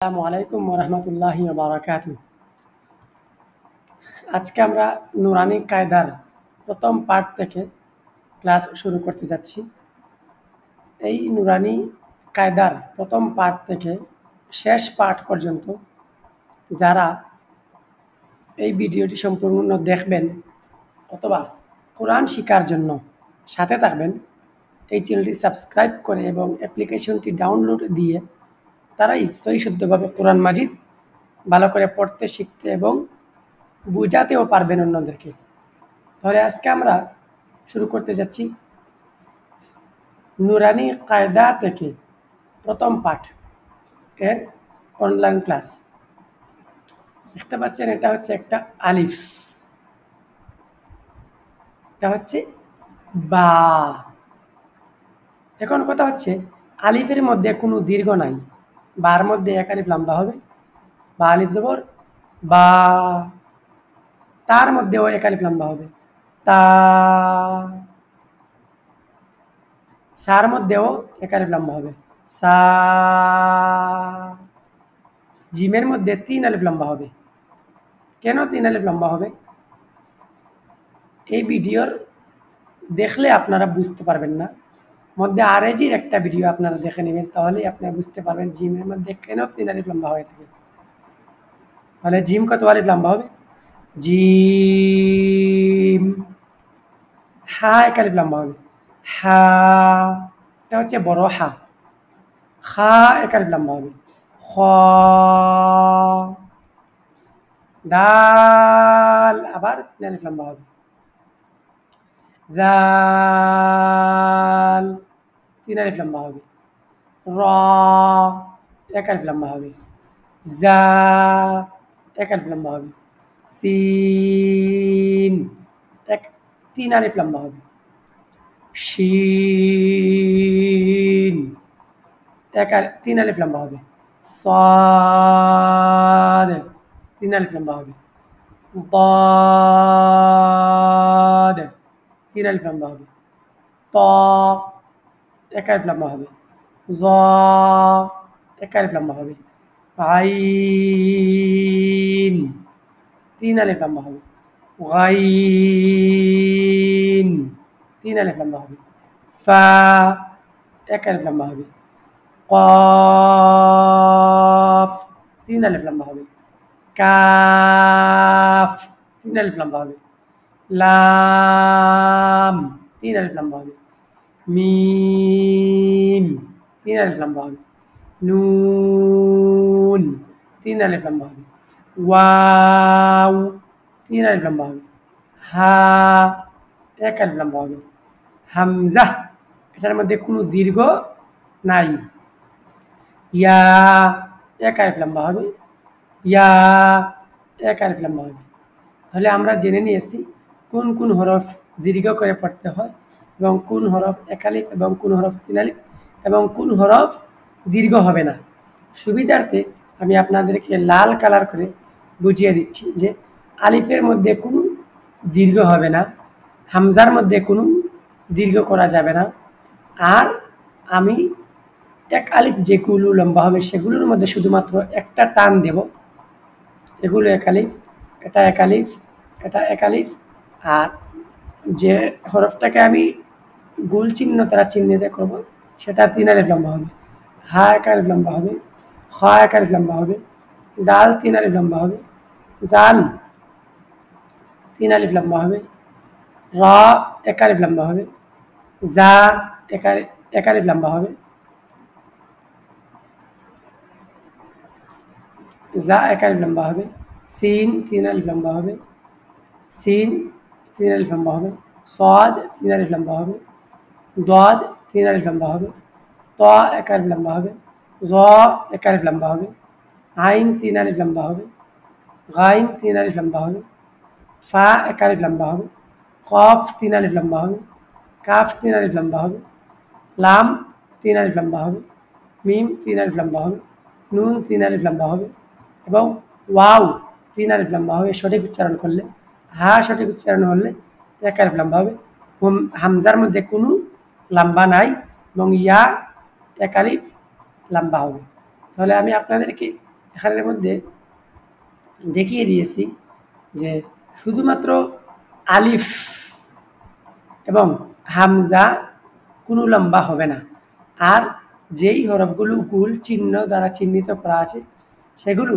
আসসালামু আলাইকুম ওয়া রাহমাতুল্লাহি ওয়া বারাকাতুহু। আজকে আমরা নুরানি কায়দার প্রথম পার্ট থেকে ক্লাস শুরু করতে যাচ্ছি। এই নুরানি কায়দার প্রথম পার্ট থেকে শেষ পার্ট পর্যন্ত যারা এই ভিডিওটি সম্পূর্ণ দেখবেন অথবা কোরআন শিখার জন্য সাথে থাকবেন, এই চ্যানেলটি সাবস্ক্রাইব করে এবং অ্যাপ্লিকেশনটি ডাউনলোড দিয়ে তারাই সহিশুদ্ধভাবে কোরআন মাজিদ ভালো করে পড়তে, শিখতে এবং বুঝাতেও পারবেন অন্যদেরকে। তাহলে আজকে আমরা শুরু করতে যাচ্ছি নুরানি কায়দা থেকে প্রথম পাঠ এর অনলাইন ক্লাস। দেখতে পাচ্ছেন, এটা হচ্ছে একটা আলিফ, এটা হচ্ছে বা। এখন কথা হচ্ছে, আলিফের মধ্যে কোনো দীর্ঘ নাই, বার মধ্যে এক আলিফ লম্বা হবে, বা আলিফ জবর বা। তার মধ্যেও এক আলিফ লম্বা হবে, তা। সার মধ্যেও এক আলিফ লম্বা হবে, সা। জিমের মধ্যে তিন আলিফ লম্বা হবে। কেন তিন আলিফ লম্বা হবে? এই ভিডিওর দেখলে আপনারা বুঝতে পারবেন না, মধ্যে আরএজির একটা ভিডিও আপনারা দেখে নেবেন, তাহলেই আপনারা বুঝতে পারবেন জিমের মধ্যে কেন তিন আলিফ লম্বা হয়ে থাকে। তাহলে জিম কত আলিফ লম্বা হবে? জিম। হা এক আলিফ লম্বা হবে, হা। এটা হচ্ছে বড় হা। খা এক আলিফ লম্বা হবে, খ। দাল আবার তিন আলিফ লম্বা হবে, দাল তিন আলিফ লম্বা হবে, র এক আলিফ লম্বা হবে, জা এক আলিফ লম্বা হবে, সিন এক তিন আলিফ লম্বা হবে, শিন তিন আলিফ লম্বা হবে, সাদ তিন আলিফ লম্বা হবে, ضاد তিন আলিফ লম্বা হবে, ত এক আলিফ লম্বা হবে, জ এক আলিফ লম্বা হবে, আইন তিন আলিফ লম্বা হবে, গাইন তিন আলিফ লম্বা হবে, ফা এক আলিফ লম্বা হবে, কফ তিন আলিফ লম্বা হবে, কাফ তিন আলিফ লম্বা হবে, লাম তিন আলিফ লম্বা হবে, মিম তিন আলিফ লম্বা হবে, নুন তিন আলিফ লম্বা হবে, ওয়াও তিন আলিফ লম্বা হবে, হা এক আলিফ লম্বা হবে, হামজা এটার মধ্যে কোনো দীর্ঘ নাই, ইয়া এক আলিফ লম্বা হবে, ইয়া এক আলিফ লম্বা হবে। তাহলে আমরা জেনে নিয়েছি কোন কোন হরফ দীর্ঘ করে পড়তে হয় এবং কোন হরফ এক আলিফ এবং কোন হরফ তিন আলিফ এবং কোন হরফ দীর্ঘ হবে না। সুবিধার্থে আমি আপনাদেরকে লাল কালার করে বুঝিয়ে দিচ্ছি যে আলিফের মধ্যে কোনো দীর্ঘ হবে না, হামজার মধ্যে কোনো দীর্ঘ করা যাবে না। আর আমি এক আলিফ যেগুলো লম্বা হবে সেগুলোর মধ্যে শুধুমাত্র একটা টান দেব। এগুলো এক আলিফ, এটা এক আলিফ, এটা এক আলিফ। আর যে হরফটাকে আমি গোল চিহ্ন তারা চিহ্নিত করবো সেটা তিন আলিফ লম্বা হবে, হা এক আলিফ লম্বা হবে, খ এক আলিফ লম্বা হবে, দাল তিন আলিফ লম্বা হবে, জাল তিন আলিফ লম্বা হবে, র এক আলিফ লম্বা হবে, জা এক আলিফ লম্বা হবে, জা এক আলিফ লম্বা হবে, সিন তিন আলিফ লম্বা হবে, সিন তিন আলিফ লম্বা হবে, সাদ তিন আলিফ লম্বা হবে, দাদ তিন আলিফ লম্বা হবে, ত এক আলিফ লম্বা হবে, জ এক আলিফ লম্বা হবে, আইন তিন আলিফ লম্বা হবে, গাইন তিন আলিফ লম্বা হবে, ফা এক আলিফ লম্বা হবে, কফ তিন আলিফ লম্বা হবে, কাফ তিন আলিফ লম্বা হবে, লাম তিন আলিফ লম্বা হবে, মিম তিন আলিফ লম্বা হবে, নুন তিন আলিফ লম্বা হবে এবং ওয়াও তিন আলিফ লম্বা হবে সঠিক উচ্চারণ করলে। হা সঠিক উচ্চারণ হলে এক আলিফ লম্বা হবে। হামজার মধ্যে কোনো লম্বা নাই এবং ইয়া এক আলিফ লম্বা হবে। তাহলে আমি আপনাদেরকে এখানের মধ্যে দেখিয়ে দিয়েছি যে শুধুমাত্র আলিফ এবং হামজা কোনো লম্বা হবে না, আর যেই হরফগুলো গোল চিহ্ন দ্বারা চিহ্নিত করা আছে সেগুলো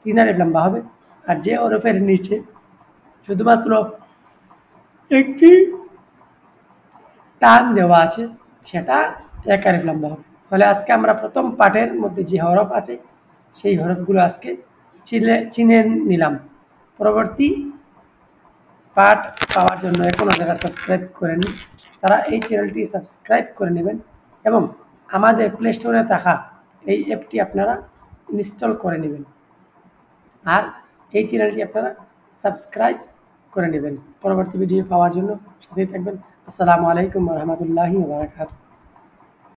3 আলিফ লম্বা হবে, আর যে হরফের নিচে শুধুমাত্র একটি টান দেওয়া আছে সেটা 1 আলিফ লম্বা হবে। ফলে আজকে আমরা প্রথম পাঠের মধ্যে যে হরফ আছে সেই হরফগুলো আজকে চিনে নিলাম। পরবর্তী পাঠ পাওয়ার জন্য এখনও যারা সাবস্ক্রাইব করেনি তারা এই চ্যানেলটি সাবস্ক্রাইব করে নেবেন এবং আমাদের প্লে স্টোরে থাকা এই অ্যাপটি আপনারা ইনস্টল করে নেবেন, আর এই চ্যানেলটি আপনারা সাবস্ক্রাইব করে নেবেন পরবর্তী ভিডিও পাওয়ার জন্য। সাথে থাকবেন। আসসালামু আলাইকুম ওয়া রাহমাতুল্লাহি ওয়া বারাকাতুহু।